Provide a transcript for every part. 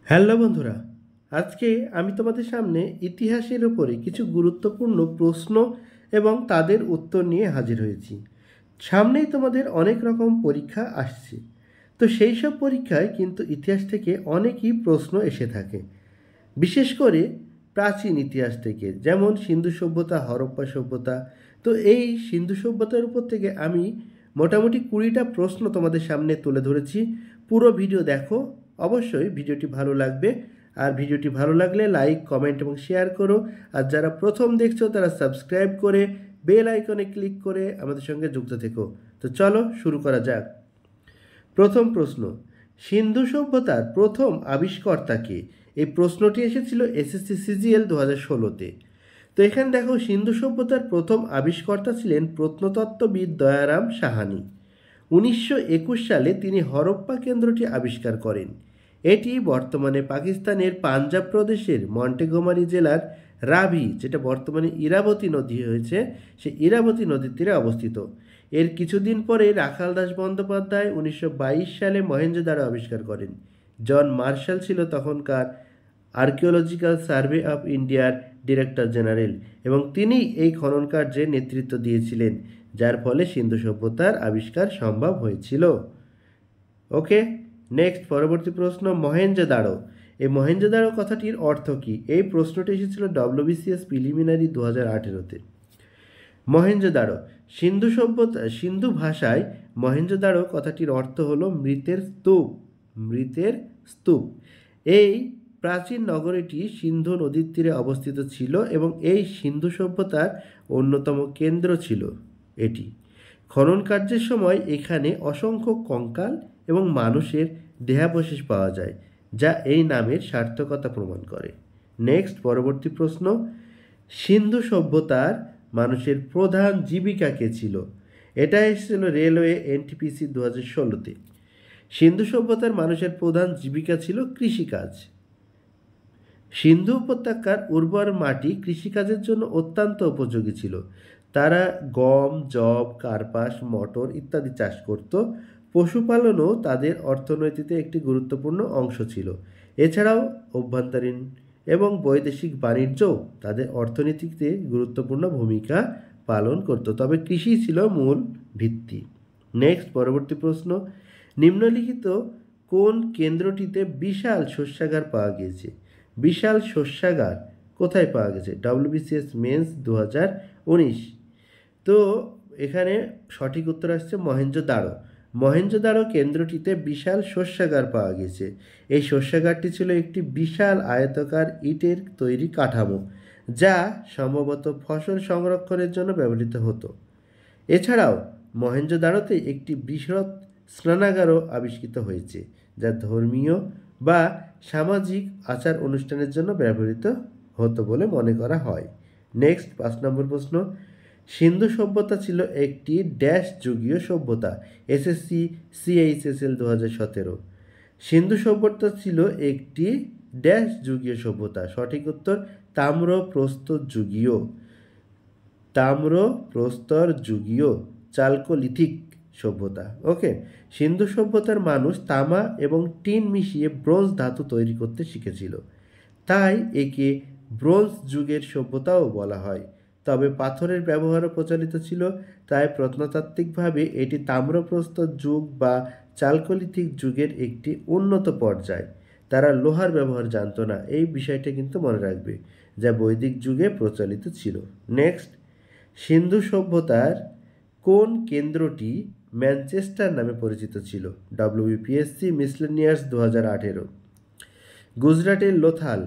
Hello বন্ধুরা, আজকে আমি তোমাদের সামনে ইতিহাসের উপরে কিছু গুরুত্বপূর্ণ প্রশ্ন এবং তাদের উত্তর নিয়ে হাজির হয়েছি। সামনেই তোমাদের অনেক রকম পরীক্ষা আসছে, তো সেই সব পরীক্ষায় কিন্তু ইতিহাস থেকে অনেকই প্রশ্ন এসে থাকে, বিশেষ করে প্রাচীন ইতিহাস থেকে, যেমন সিন্ধু সভ্যতা, হরপ্পা সভ্যতা। তো এই সিন্ধু সভ্যতার উপর থেকে আমি মোটামুটি 20টা প্রশ্ন তোমাদের সামনে তুলে ধরেছি। পুরো ভিডিও দেখো, অবশ্যই ভিডিওটি ভালো লাগবে। আর ভিডিওটি ভালো লাগলে লাইক, কমেন্ট এবং শেয়ার করো। আর যারা প্রথম দেখছো তারা সাবস্ক্রাইব করে বেল আইকনে ক্লিক করে আমাদের সঙ্গে যুক্ত থেকো। তো চলো শুরু করা যাক। প্রথম প্রশ্ন, সিন্ধু সভ্যতার প্রথম আবিষ্কর্তা কে? এই প্রশ্নটি এসেছিল এসএসসি সিজিএল 2016-তে। তো এখানে দেখো, সিন্ধু সভ্যতার প্রথম আবিষ্কর্তা ছিলেন প্রত্নতত্ত্ববিদ দয়ারাম সাহানি। 1921 সালে তিনি হরপ্পা কেন্দ্রটি আবিষ্কার করেন। এটি বর্তমানে পাকিস্তানের পাঞ্জাব প্রদেশের মন্টেগোমারি জেলার রাভি, যেটা বর্তমানে ইরাবতী নদী হয়েছে, সে ইরাবতী নদীর তীরে অবস্থিত। এর কিছুদিন পরে রাখাল দাস বন্দ্যোপাধ্যায় 1922 সালে মহেঞ্জোদারো আবিষ্কার করেন। জন মার্শাল ছিল তখনকার আর্কিওলজিক্যাল সার্ভে অফ ইন্ডিয়ার ডিরেক্টর জেনারেল, এবং তিনি এই খনন কার্যে নেতৃত্ব দিয়েছিলেন, যার ফলে সিন্ধু সভ্যতার আবিষ্কার সম্ভব হয়েছিল। ওকে, নেক্সট, পরবর্তী প্রশ্ন, মহেঞ্জোদারো। এই মহেঞ্জোদারো কথাটির অর্থ কী? এই প্রশ্নটি এসেছিল ডব্লিউবিসিএস প্রিলিমিনারি 2018-তে। মহেঞ্জোদারো, সিন্ধু ভাষায় মহেঞ্জোদারো কথাটির অর্থ হলো মৃতের স্তূপ। মৃতের স্তূপ। এই প্রাচীন নগরীটি সিন্ধু নদীর তীরে অবস্থিত ছিল এবং এই সিন্ধু সভ্যতার অন্যতম কেন্দ্র ছিল এটি। খনন কার্যের সময় এখানে অসংখ্য কঙ্কাল এবং মানুষের দেহাবশেষ পাওয়া যায়, যা এই নামের সার্থকতা প্রমাণ করে। নেক্সট, পরবর্তী প্রশ্ন, সিন্ধু সভ্যতার মানুষের প্রধান জীবিকা কে ছিল? এটা এসেছিল রেলওয়ে এনটিপিসি 2016-তে। সিন্ধু সভ্যতার মানুষের প্রধান জীবিকা ছিল কৃষিকাজ। সিন্ধু উপত্যকার উর্বর মাটি কৃষিকাজের জন্য অত্যন্ত উপযোগী ছিল। তারা গম, যব, কার্পাস, মটর ইত্যাদি চাষ করত। পশুপালনও তাদের অর্থনীতিতে একটি গুরুত্বপূর্ণ অংশ ছিল। এছাড়াও অভ্যন্তরীণ এবং বৈদেশিক বাণিজ্যও তাদের অর্থনীতিতে গুরুত্বপূর্ণ ভূমিকা পালন করত, তবে কৃষি ছিল মূল ভিত্তি। নেক্সট, পরবর্তী প্রশ্ন, নিম্নলিখিত কোন কেন্দ্রটিতে বিশাল শস্যাগার পাওয়া গিয়েছে? বিশাল শস্যাগার কোথায় পাওয়া গেছে? WBCS mains 2019। তো এখানে সঠিক উত্তর আসছে মহেঞ্জোদারো। মহেঞ্জোদারো কেন্দ্রটিতে বিশাল শস্যাগার পাওয়া গেছে। এই শস্যাগারটি ছিল একটি বিশাল আয়তাকার ইটের তৈরি কাঠামো, যা সম্ভবত ফসল সংরক্ষণের জন্য ব্যবহৃত হতো। এছাড়াও মহেঞ্জোদারোতে একটি বৃহৎ স্নানাগারও আবিষ্কৃত হয়েছে, যা ধর্মীয় বা সামাজিক আচার অনুষ্ঠানের জন্য ব্যবহৃত হতো বলে মনে করা হয়। নেক্সট, 5 নম্বর প্রশ্ন, সিন্ধু সভ্যতা ছিল একটি ড্যাশ যুগীয় সভ্যতা। SSC CHSL 2017। সিন্ধু সভ্যতা ছিল একটি ড্যাশ যুগীয় সভ্যতা। সঠিক উত্তর তাম্রপ্রস্তর যুগীয়। তাম্রপ্রস্তর যুগীয় চালকোলিথিক সভ্যতা। ওকে, সিন্ধু সভ্যতার মানুষ তামা এবং টিন মিশিয়ে ব্রোঞ্জ ধাতু তৈরি করতে শিখেছিল, তাই একে ব্রোঞ্জ যুগের সভ্যতাও বলা হয়। তবে পাথরের ব্যবহারও প্রচলিত ছিল, তাই প্রত্নতাত্ত্বিকভাবে এটি তাম্রপ্রস্তর যুগ বা চালকোলিথিক যুগের একটি উন্নত পর্যায়। তারা লোহার ব্যবহার জানতো না, এই বিষয়টা কিন্তু মনে রাখবে, যা বৈদিক যুগে প্রচলিত ছিল। নেক্সট, সিন্ধু সভ্যতার কোন কেন্দ্রটি ম্যানচেস্টার নামে পরিচিত ছিল? WBPSC miscellaneous 2018। গুজরাটের লোথাল।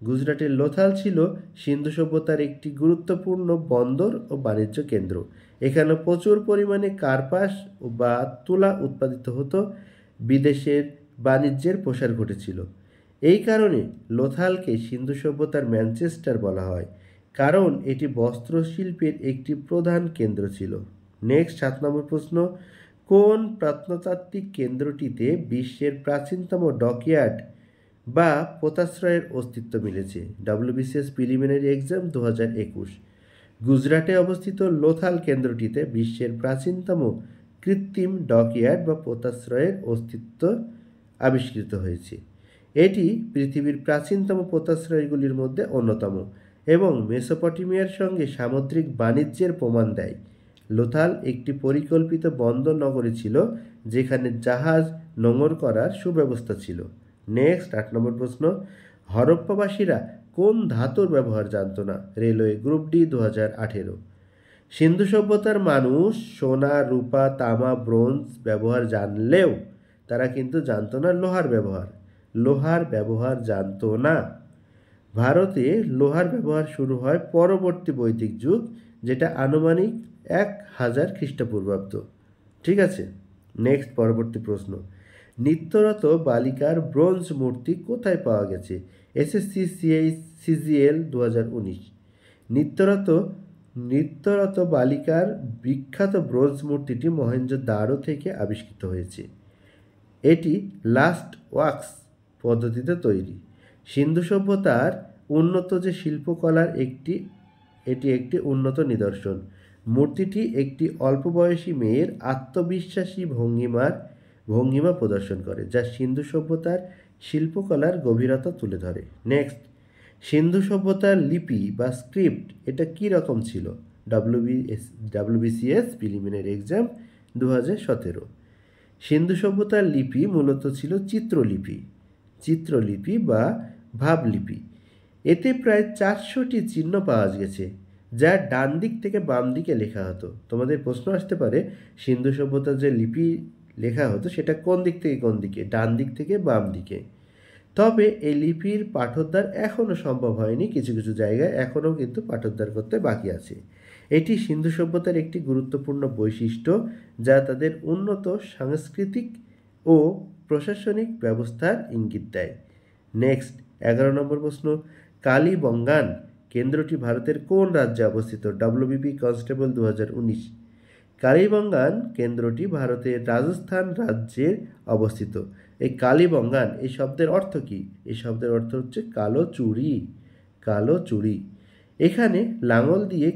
গুজরাটের লোথাল ছিল সিন্ধু সভ্যতার একটি গুরুত্বপূর্ণ বন্দর ও বাণিজ্য কেন্দ্র। এখানে প্রচুর পরিমাণে কার্পাস বা তুলা উৎপাদিত হতো। বিদেশের বাণিজ্যের প্রসার ঘটেছিল। এই কারণে লোথালকে সিন্ধু সভ্যতার ম্যানচেস্টার বলা হয়, কারণ এটি বস্ত্রশিল্পের একটি প্রধান কেন্দ্র ছিল। নেক্সট, 7 নম্বর প্রশ্ন, কোন প্রত্নতাত্ত্বিক কেন্দ্রটিতে বিশ্বের প্রাচীনতম ডকইয়ার্ড বা পোতাশ্রয়ের অস্তিত্ব মিলেছে? WBCS preliminary exam 2021। গুজরাটে অবস্থিত লোথাল কেন্দ্রটিতে বিশ্বের প্রাচীনতম কৃত্রিম ডকইয়ার্ড বা পোতাশ্রয়ের অস্তিত্ব আবিষ্কৃত হয়েছে। এটি পৃথিবীর প্রাচীনতম পোতাশ্রয়গুলির মধ্যে অন্যতম এবং মেসোপটেমিয়ার সঙ্গে সামুদ্রিক বাণিজ্যের প্রমাণ দেয়। লোথাল একটি পরিকল্পিত বন্দর নগরী ছিল যেখানে জাহাজ নোঙর করার সুব্যবস্থা ছিল। নেক্সট 8 নম্বর প্রশ্ন, হরপ্পাবাসীরা কোন ধাতুর ব্যবহার জানত না? Railway group D 2018। সিন্ধু সভ্যতার মানুষ সোনা, রূপা, তামা, ব্রোঞ্জ ব্যবহার জানলেও তারা কিন্তু জানতো না লোহার ব্যবহার জানতো না। ভারতে লোহার ব্যবহার শুরু হয় পরবর্তী বৈদিক যুগ, যেটা আনুমানিক 1000 খ্রিস্টপূর্বাব্দ। ঠিক আছে, নেক্সট পরবর্তী প্রশ্ন, নিত্যরত বালিকার ব্রোঞ্জ মূর্তি কোথায় পাওয়া গেছে? SSC CGL 2019। নিত্যরত বালিকার বিখ্যাত ব্রোঞ্জ মূর্তিটি মহেঞ্জোদারো থেকে আবিষ্কৃত হয়েছে। এটি লাস্ট ওয়াক্স পদ্ধতিতে তৈরি। সিন্ধু সভ্যতার উন্নত যে শিল্পকলার এটি একটি উন্নত নিদর্শন। মূর্তিটি একটি অল্প বয়সী মেয়ের আত্মবিশ্বাসী ভঙ্গিমা প্রদর্শন করে, যা সিন্ধু সভ্যতার শিল্পকলার গভীরতা তুলে ধরে। নেক্সট, সিন্ধু সভ্যতার লিপি বা স্ক্রিপ্ট এটা কী রকম ছিল? WBCS preliminary exam 2017। সিন্ধু সভ্যতার লিপি মূলত ছিল চিত্রলিপি বা ভাবলিপি। এতে প্রায় 400টি চিহ্ন পাওয়া গেছে, যা ডান দিক থেকে বাম দিকে লেখা হতো। তোমাদের প্রশ্ন আসতে পারে সিন্ধু সভ্যতার যে লিপি লেখা হতো সেটা কোন দিক থেকে কোন দিকে? ডান দিক থেকে বাম দিকে। তবে এই লিপির পাঠোদ্ধার এখনও সম্ভব হয়নি, কিছু কিছু জায়গায় এখনও কিন্তু পাঠোদ্ধার করতে বাকি আছে। এটি সিন্ধু সভ্যতার একটি গুরুত্বপূর্ণ বৈশিষ্ট্য, যা তাদের উন্নত সাংস্কৃতিক ও প্রশাসনিক ব্যবস্থার ইঙ্গিত দেয়। নেক্সট 11 নম্বর প্রশ্ন, কালীবঙ্গান কেন্দ্রটি ভারতের কোন রাজ্যে অবস্থিত? WBP constable 2019। কালীবঙ্গান কেন্দ্রটি ভারতের রাজস্থান রাজ্যের অবস্থিত। এই কালীবঙ্গান এই শব্দের অর্থ কী? এই শব্দের অর্থ হচ্ছে কালো চুড়ি। এখানে লাঙল দিয়ে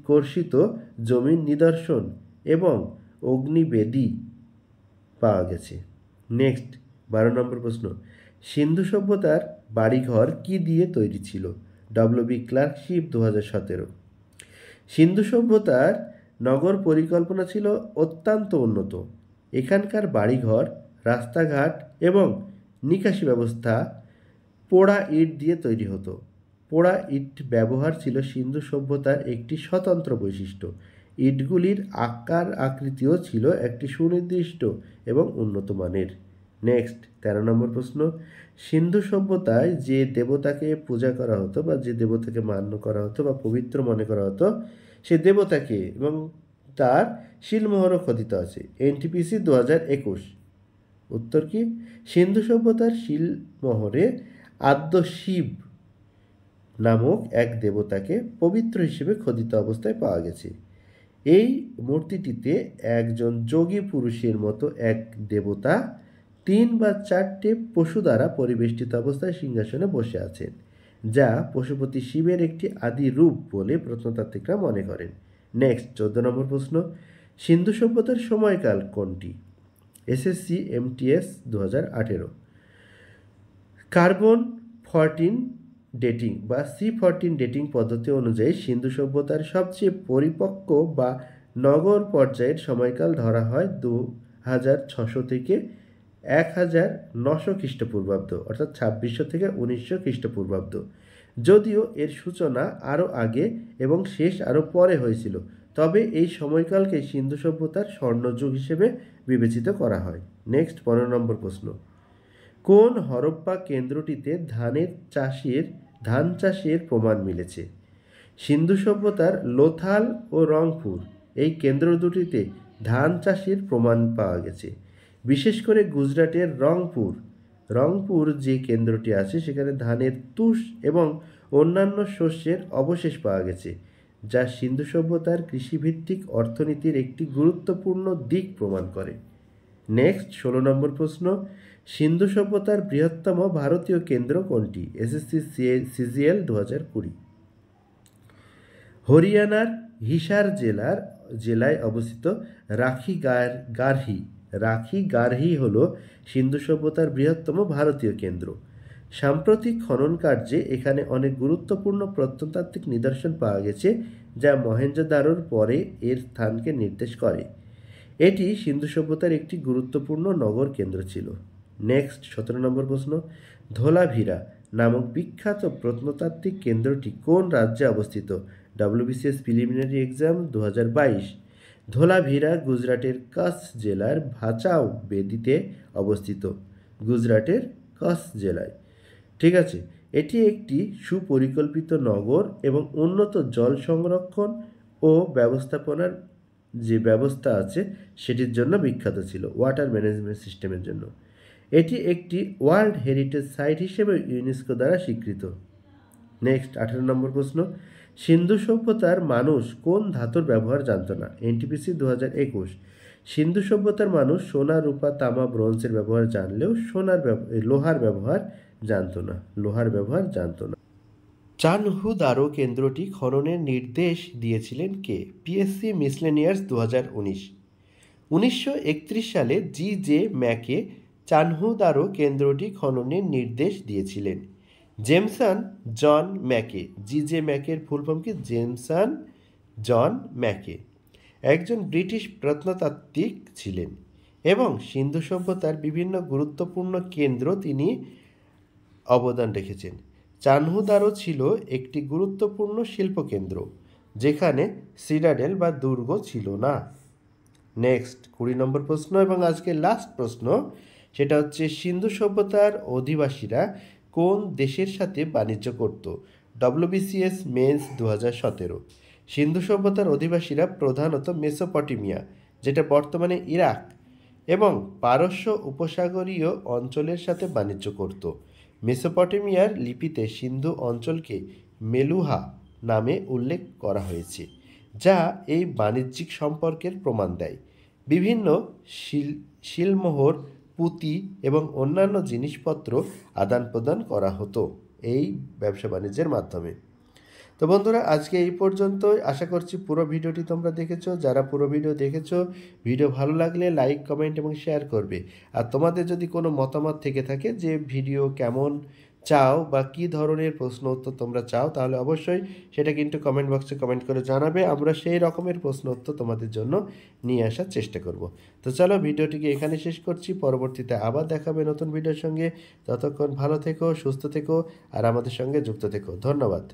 কর্ষিত জমির নিদর্শন এবং অগ্নিবেদী পাওয়া গেছে। নেক্সট 12 নম্বর প্রশ্ন, সিন্ধু সভ্যতার বাড়িঘর কি দিয়ে তৈরি ছিল? WB clerkship 2017। সিন্ধু সভ্যতার নগর পরিকল্পনা ছিল অত্যন্ত উন্নত। এখানকার বাড়িঘর, রাস্তাঘাট এবং নিকাশি ব্যবস্থা পোড়া ইট দিয়ে তৈরি হতো। পোড়া ইট ব্যবহার ছিল সিন্ধু সভ্যতার একটি স্বতন্ত্র বৈশিষ্ট্য। ইটগুলির আকার আকৃতিও ছিল একটি সুনির্দিষ্ট এবং উন্নত মানের। নেক্সট 13 নম্বর প্রশ্ন, সিন্ধু সভ্যতায় যে দেবতাকে পূজা করা হতো বা যে দেবতাকে মান্য করা হতো বা পবিত্র মনে করা হতো সে দেবতাকে এবং তার শিলমোহরও খোদিত আছে। NTPC 2021। উত্তর কি? সিন্ধু সভ্যতার শিলমোহরে আদ্য শিব নামক এক দেবতাকে পবিত্র হিসেবে খোদিত অবস্থায় পাওয়া গেছে। এই মূর্তিটিতে একজন যোগী পুরুষের মতো এক দেবতা 3 বা 4টে পশু দ্বারা পরিবেষ্টিত অবস্থায় সিংহাসনে বসে আছেন, যা পশুপতি শিবের একটি আদি রূপ বলে প্রত্নতাত্ত্বিকরা মনে করেন। নেক্সট 14 নম্বর প্রশ্ন, সিন্ধু সভ্যতার সময়কাল কোনটি? SSC MTS 2018। কার্বন 14 ডেটিং বা C14 ডেটিং পদ্ধতি অনুযায়ী সিন্ধু সভ্যতার সবচেয়ে পরিপক্ক বা নগর পর্যায়ের সময়কাল ধরা হয় 2600 থেকে 1900 খ্রিস্টপূর্বাব্দ, অর্থাৎ 2600 থেকে 1900 খ্রিস্টপূর্বাব্দ। যদিও এর সূচনা আরও আগে এবং শেষ আরও পরে হয়েছিল, তবে এই সময়কালকে সিন্ধু সভ্যতার স্বর্ণযুগ হিসেবে বিবেচিত করা হয়। নেক্সট 15 নম্বর প্রশ্ন, কোন হরপ্পা কেন্দ্রটিতে ধান চাষের প্রমাণ মিলেছে? সিন্ধু সভ্যতার লোথাল ও রংপুর এই কেন্দ্র দুটিতে ধান চাষের প্রমাণ পাওয়া গেছে। বিশেষ করে গুজরাটের রংপুর যে কেন্দ্রটি আছে সেখানে ধানের তুষ এবং অন্যান্য শস্যের অবশেষ পাওয়া গেছে, যা সিন্ধু সভ্যতার কৃষিভিত্তিক অর্থনীতির একটি গুরুত্বপূর্ণ দিক প্রমাণ করে। নেক্সট 16 নম্বর প্রশ্ন, সিন্ধু সভ্যতার বৃহত্তম ভারতীয় কেন্দ্র কোনটি? SSC CGL 2020। হরিয়ানার হিসার জেলায় অবস্থিত রাখি গারহি রাখি গারহি হল সিন্ধু সভ্যতার বৃহত্তম ভারতীয় কেন্দ্র। সাম্প্রতিক খনন কার্যে এখানে অনেক গুরুত্বপূর্ণ প্রত্নতাত্ত্বিক নিদর্শন পাওয়া গেছে, যা মহেঞ্জোদারোর পরে এর স্থানকে নির্দেশ করে। এটি সিন্ধু সভ্যতার একটি গুরুত্বপূর্ণ নগর কেন্দ্র ছিল। নেক্সট 17 নম্বর প্রশ্ন, ধোলাভিরা নামক বিখ্যাত প্রত্নতাত্ত্বিক কেন্দ্রটি কোন রাজ্যে অবস্থিত? WBCS preliminary exam 2022। ধোলাভিরা গুজরাটের কচ্ছ জেলার ভাচাও বেদিতে অবস্থিত। গুজরাটের কচ্ছ জেলায়। ঠিক আছে, এটি একটি সুপরিকল্পিত নগর এবং উন্নত জল সংরক্ষণ ও ব্যবস্থাপনার যে ব্যবস্থা আছে সেটির জন্য বিখ্যাত ছিল, ওয়াটার ম্যানেজমেন্ট সিস্টেমের জন্য। এটি একটি ওয়ার্ল্ড হেরিটেজ সাইট হিসেবে ইউনেস্কো দ্বারা স্বীকৃত। নেক্সট 18 নম্বর প্রশ্ন, সিন্ধু সভ্যতার মানুষ কোন ধাতুর ব্যবহার জানত না? NTPC 2021। সিন্ধু সভ্যতার মানুষ সোনা, রূপা, তামা, ব্রোঞ্জের ব্যবহার জানলেও লোহার ব্যবহার জানত না। চানহু দারো কেন্দ্রটি খননের নির্দেশ দিয়েছিলেন কে? PSC miscellaneous 2019। 1931 সালে G.J. ম্যাকে চানহু দারো কেন্দ্রটি খননের নির্দেশ দিয়েছিলেন। জেমসন জন ম্যাকে। G.J. ম্যাকের ফুল ফর্ম কি? জেমসন জন ম্যাকে একজন ব্রিটিশ প্রত্নতাত্ত্বিক ছিলেন এবং সিন্ধু সভ্যতার বিভিন্ন গুরুত্বপূর্ণ কেন্দ্র তিনি অবদান রেখেছেন। চানহু দারো ছিল একটি গুরুত্বপূর্ণ শিল্পকেন্দ্র যেখানে সিটাডেল বা দুর্গ ছিল না। নেক্সট 20 নম্বর প্রশ্ন এবং আজকে লাস্ট প্রশ্ন, সেটা হচ্ছে সিন্ধু সভ্যতার অধিবাসীরা কোন দেশের সাথে বাণিজ্য করত? WBCS men's 2017। সিন্ধু সভ্যতার অধিবাসীরা প্রধানত মেসোপটেমিয়া, যেটা বর্তমানে ইরাক, এবং পারস্য উপসাগরীয় অঞ্চলের সাথে বাণিজ্য করত। মেসোপটেমিয়ার লিপিতে সিন্ধু অঞ্চলকে মেলুহা নামে উল্লেখ করা হয়েছে, যা এই বাণিজ্যিক সম্পর্কের প্রমাণ দেয়। বিভিন্ন শিলমোহর, পুঁতি এবং অন্যান্য জিনিসপত্র আদান প্রদান করা হতো এই ব্যবসা বাণিজ্যের মাধ্যমে। তো বন্ধুরা, আজকে এই পর্যন্তই। আশা করছি পুরো ভিডিওটি তোমরা দেখেছো। যারা পুরো ভিডিও দেখেছো, ভিডিও ভালো লাগলে লাইক, কমেন্ট এবং শেয়ার করবে। আর তোমাদের যদি কোনো মতামত থেকে থাকে যে ভিডিও কেমন চাও বা কী ধরনের প্রশ্ন উত্তর তোমরা চাও, তাহলে অবশ্যই সেটা কিন্তু কমেন্ট বক্সে কমেন্ট করে জানাবে। আমরা সেই রকমের প্রশ্ন উত্তর তোমাদের জন্য নিয়ে আসার চেষ্টা করব। তো চলো ভিডিওটিকে এখানে শেষ করছি, পরবর্তীতে আবার দেখাবে নতুন ভিডিওর সঙ্গে। ততক্ষণ ভালো থেকো, সুস্থ থেকো আর আমাদের সঙ্গে যুক্ত থেকো। ধন্যবাদ।